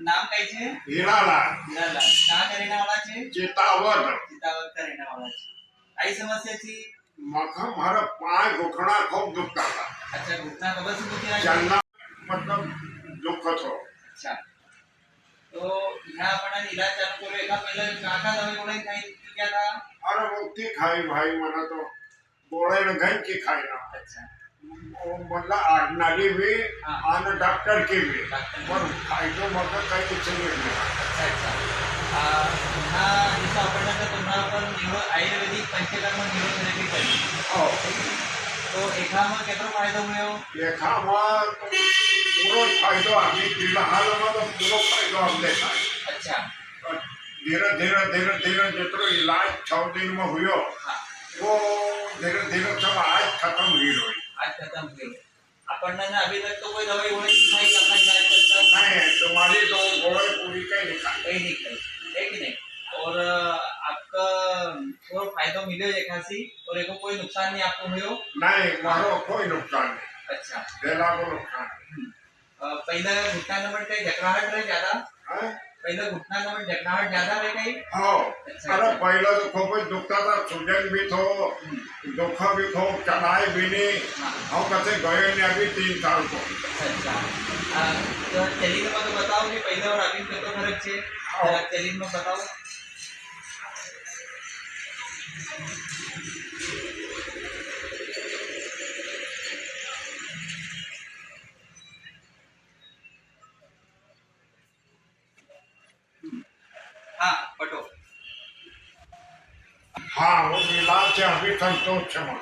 नाम काय છે? हीरालाल हीरालाल. कहाँ का रहने वाला છે? चेतावत सीतावद का रहने वाला છે. आई समस्या थी? मारा पाय घुटना खूब दुखता था। अच्छा, घुटना कब से दुखी आहे? चलना मतलब दुख थो। अच्छा. तो ह्या आपण इलाज चालू करू एका पहिलं काका दवाई गोळी काही क्या था? अरे वो की खाई भाई मना तो गोळे न घन की खाई ना। अच्छा. वो मतलब ऑर्डिनरी भी हाँ. और डॉक्टर की भी डॉक्टर. पर फायदो मतलब काही कुछ नहीं। अच्छा अच्छा. हा जसं आपण आता तुम्हाला पण आयुर्वेदिक पंचकर्म न्यूरोथेरेपी કરી. ओ તો એકામાં કેટલો ફાયદો મળ્યો? देखा वहाँ तो पूरा फायदो अभी फिलहाल में तो पूरा फायदो हमने था। अच्छा. धीरे धीरे धीरे धीरे जितना इलाज 6 दिन में हुयो હા. वो धीरे धीरे सब आज खत्म हुई रही। आज खत्म हुई. આપણને અભી તક તો કોઈ દવાઈ ઓળી ખાઈ આપણા इलाज करता नहीं तुम्हारी तो गोळे पूरी कहीं नहीं खाई। कहीं नहीं खाई है कि नहीं. और आपका थोड़ा फायदा मिले है खासी और एको कोई नुकसान नहीं आपको हुयो? नहीं मारो कोई नुकसान नहीं। अच्छा. बेला को नुकसान नहीं। पहिला घुटना नंबर काही जकड़ाहट रहे ज्यादा? हैं? पहिला घुटना नंबर जकड़ाहट ज्यादा रहे काही? हाँ अच्छा, अरे अच्छा. पहले तो खूब दुखता था सूजन भी थो दुखा भी थो चढ़ाए भी नहीं। हाँ. हम कैसे गए नहीं अभी 3 साल को। अच्छा. तो चलिए तो बताओ कि पहले और अभी कितना फर्क છે? जरा चलिए में बताओ. हाँ पटो. हाँ वो इलाज से अभी संतोष है।